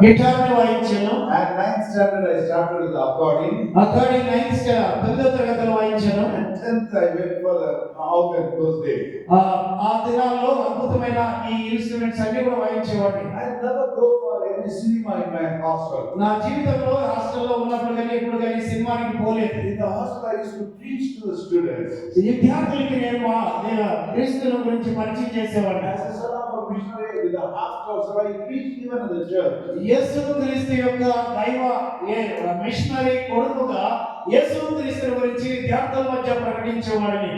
గిటార్ని వాయించాను. And 9th standard I started with the accordion. Accordion 9వ తరగతిలో వాయించాను. And 10th I went for the organ those days. ఆ దినాల్లో అద్భుతమైన ఈ ఇన్స్ట్రుమెంట్స్ అన్ని కూడా వాయించేవాడిని. I never go for any cinema in my hostel. నా జీవితంలో హాస్టల్లో ఉన్నప్పుడు కానీ ఎప్పుడు కానీ సినిమాకి పోలేదు. In the hostel I used to preach to the students. విద్యార్థులకి నేను క్రీస్తుని గురించి పరిచయం చేసేవాడిని. As a son of a missionary with a half course, I preach even in the church. యేసు క్రీస్తు యొక్క దైవ మిషనరీ కొడుకుగా యేసు క్రీస్తు గురించి విద్యార్థుల మధ్య ప్రకటించేవాడిని.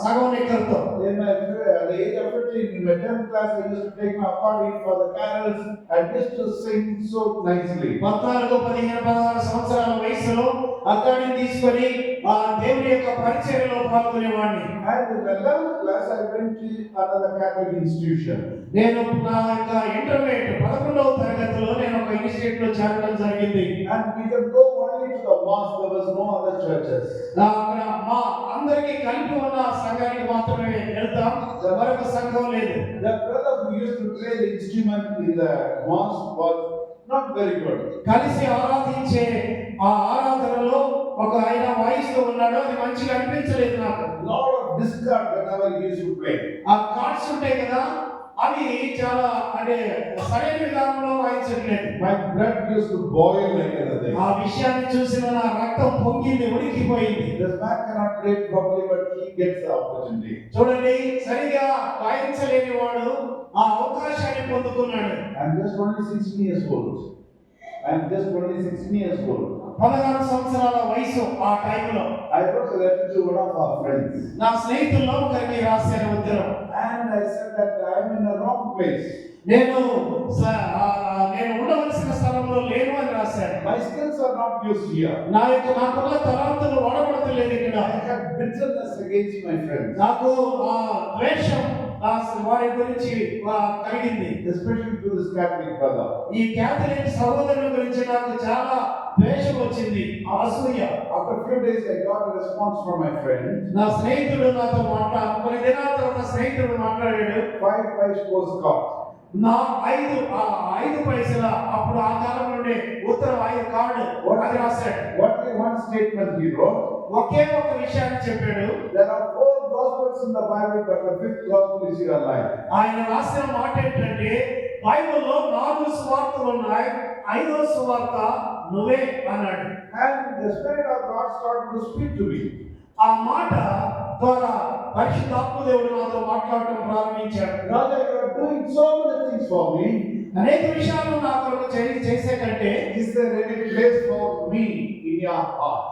సగం నిక్కర్తో. In my at the age of 15 in my 10th class I used to take my accordion for the carols and used to sing so nicely. 16 సంవత్సరాల వయసులో అకార్డియన్ తీసుకొని ఆ దేవుని యొక్క పరిచర్యలో పాల్గొనేవాడిని. And in the 11th class I went to another Catholic institution. నేను నా యొక్క ఇంటర్మీడియట్ 11వ తరగతిలో నేను ఒక ఇన్స్టిట్యూట్ లో చేరడం జరిగింది. And we can go only to the mosque, there was no other churches. అక్కడ మా అందరికీ కలిపి ఉన్న సంఘానికి మాత్రమే వెళ్తాం, మరొక సంఘం లేదు. The brother who used to play the instrument in the mosque was not very good. కలిసి ఆరాధించే ఆ ఆరాధనలో ఒక ఆయన వాయిస్తూ ఉన్నాడు, అది మంచిగా అనిపించలేదు నాకు. Lot of discord whenever he used to play. ఆ కార్డ్స్ ఉంటాయి కదా, అవి చాలా అంటే సరైన విధానంలో వాయించట్లేదు. My blood used to boil like anything. ఆ విషయాన్ని చూసిన నా రక్తం పొంగింది, ఉడికిపోయింది. This man cannot play properly, but he gets the opportunity. చూడండి, సరిగా వాయించలేని వాడు ఆ అవకాశాన్ని పొందుకున్నాడు. I'm just only 16 years old. 16 సంవత్సరాల వయసు ఆ టైంలో. I wrote a letter to one of our friends. నా స్నేహితుల్లో ఒకరికి రాశాను ఉత్తరం. And I said that I am in the wrong place. నేను ఉండవలసిన స్థలంలో లేను అని రాశాను. My skills are not used here. నాకున్న తలాంతులు వాడబడతలేదు ఇక్కడ. I have bitterness against my friends. నాకు ద్వేషం వారి గురించి కలిగింది. Especially to this Catholic brother. ఈ క్యాథలిక్ సహోదరుల గురించి నాకు చాలా ద్వేషం వచ్చింది, అసూయ. After a few days I got a response from my friend. నా స్నేహితుడు నాతో కొన్ని దినాల తర్వాత స్నేహితుడు మాట్లాడాడు. 5 paise postcard. నా 5 పైసల అప్పుడు ఆ కాలం నుండి ఉత్తర 5 కార్డు అది రాశాడు. One statement he wrote. ఒకే ఒక విషయాన్ని చెప్పాడు. There are 4 gospels in the Bible, but the 5th gospel is your life. ఆయన రాసిన మాట ఏంటంటే, బైబిల్లో 4 సువార్తలు ఉన్నాయి, 5వ సువార్త నువ్వే అన్నాడు. And the Spirit of God started to speak to me. ఆ మాట ద్వారా పరిశుద్ధాత్మ దేవుడు నాతో మాట్లాడటం ప్రారంభించాడు. Raja, you are doing so many things for me. అనేక విషయాలు నా కొరకు చేసే కంటే, Is there any place for me in your heart?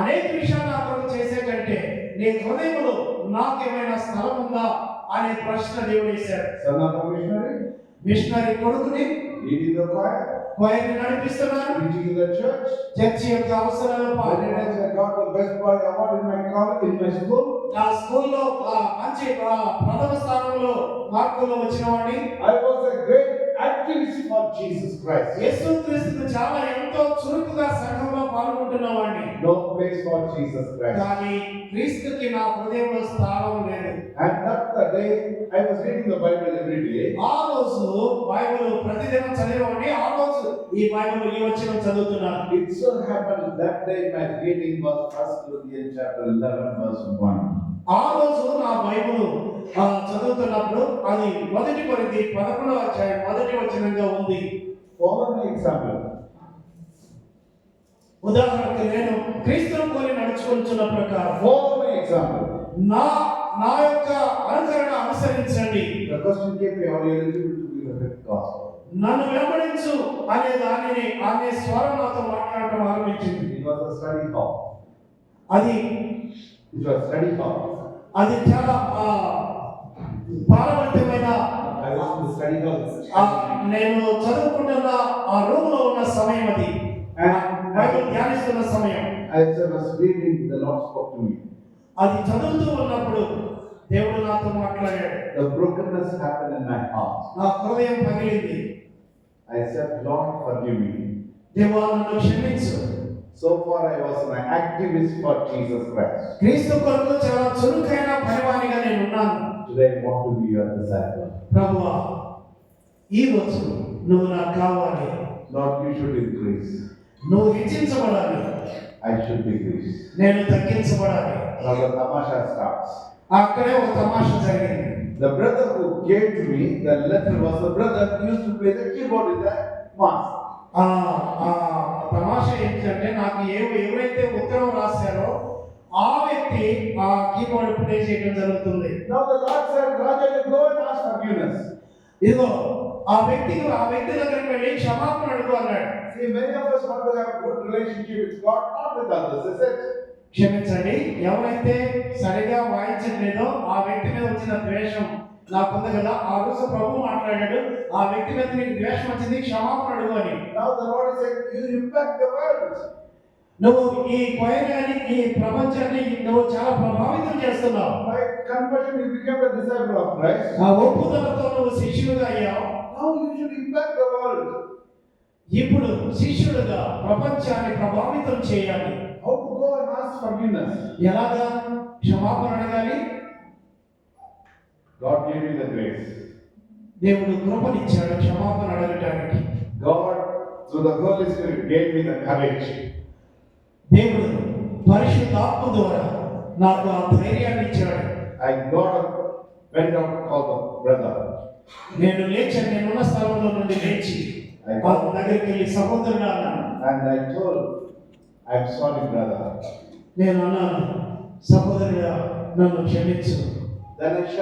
అనేక విషయాలు నా కొరకు చేసే కంటే నీ హృదయంలో నాకేమైనా స్థలం ఉందా అనే ప్రశ్న దేవుడు వేశాడు. Son of a missionary, missionary కొడుకుని leading the choir, choirని నడిపిస్తున్నాను, preaching in the church. చర్చి యొక్క అవసరాలు When I got the best boy award in my college, in my school. నా స్కూల్లో మంచి ప్రథమ స్థానంలో మార్కులు వచ్చిన వాడిని. I was a great activist for Jesus Christ. యేసుక్రీస్తుకు చాలా ఎంతో చురుకుగా సంఘంలో పాల్గొంటున్నవాడిని. No place for Jesus Christ. కానీ క్రీస్తుకి నా హృదయంలో స్థానం లేదు. And that's the day I was reading the Bible every day. ఆ రోజు బైబిల్ ప్రతిదినం చదివేవాడిని. ఆ రోజు ఈ బైబిల్ ఈ వచనం చదువుతున్నాను. It so happened that day my reading was 1 Corinthians chapter 11 verse 1. ఆ రోజు నా బైబిల్ చదువుతున్నప్పుడు అది 1 కొరింథీ 11వ అధ్యాయం 1వ వచనంగా ఉంది. Follow my example. ఉదాహరణకు నేను క్రీస్తును పోలి నడుచుకుంటున్న ప్రకారం, Follow my example. నా యొక్క అనుకరణ అనుసరించండి. The question came, are you eligible to be the 5th gospel? నన్ను వెంబడించు అనే స్వరం నాతో మాట్లాడటం ఆరంభించింది. It was a study hall. అది చాలా పారవత్యమైన, I was in the study hall. నేను చదువుకుంటున్న ఆ రూమ్ లో ఉన్న సమయం అది. బైబిల్ ధ్యానిస్తున్న సమయం. As I was reading, the Lord spoke to me. అది చదువుతూ ఉన్నప్పుడు దేవుడు నాతో మాట్లాడాడు. The brokenness happened in my heart. నా హృదయం పగిలింది. I said, Lord, forgive me. దేవా నన్ను క్షమించు. So far I was an activist for Jesus Christ. క్రీస్తు కొరకు చాలా చురుకైన పనివానిగా నేను ఉన్నాను. Today I want to be your disciple. ప్రభువా, ఈ రోజు నువ్వు నాకు కావాలి, Lord, you should increase. నువ్వు హెచ్చించబడాలి, I should decrease. నేను తగ్గించబడాలి. Now the tamasha starts. అక్కడే ఒక తమాషా జరిగింది. The brother who gave to me the letter was the brother who used to play the keyboard in the mosque. ఆ ఆ తమాషా ఏంటంటే నాకు ఎవరైతే ఉత్తరం రాశారో ఆ వ్యక్తి ఆ కీబోర్డ్ ప్లే చేయడం జరుగుతుంది. Now the Lord said, Raja, you go and ask forgiveness. ఇదిగో ఆ వ్యక్తి దగ్గరికి వెళ్ళి క్షమాపణ అడుగు అన్నాడు. See, many of us want to have a good relationship with God, not with others, is it? క్షమించండి, ఎవరైతే సరిగా వాయించట్లేదో ఆ వ్యక్తి మీద వచ్చిన ద్వేషం నాకుంది కదా. ఆ రోజు ప్రభు మాట్లాడాడు, ఆ వ్యక్తి మీద నీకు ద్వేషం వచ్చింది, క్షమాపణ అడుగు అని. Now the Lord is saying, you impact the world. నువ్వు ఈ కొయగాని ఈ ప్రపంచాన్ని నువ్వు చాలా ప్రభావితం చేస్తున్నావు. By conversion, you became a disciple of Christ. ఆ ఒప్పుదలతో నువ్వు శిష్యుడిగా అయ్యావు. Now you should impact the world. ఇప్పుడు శిష్యుడిగా ప్రపంచాన్ని ప్రభావితం చేయాలి. How to go and ask forgiveness? ఎలాగా క్షమాపణ అడగాలి? God gave me the grace. దేవుడు కృపనిచ్చాడు క్షమాపణ అడగటానికి. God, through the Holy Spirit, gave me the courage. దేవుడు పరిశుద్ధాత్మ ద్వారా నాకు ఆ ధైర్యాన్ని ఇచ్చాడు. I got up, went out to call the brother. నేను లేచాను, నేనున్న స్థలంలో నుండి లేచి ఆ దగ్గరికి వెళ్ళి సహోదరుడు అన్నాను. And I told, I'm sorry, brother. నేను అన్నాను, సహోదరుడా నన్ను క్షమించు. Then I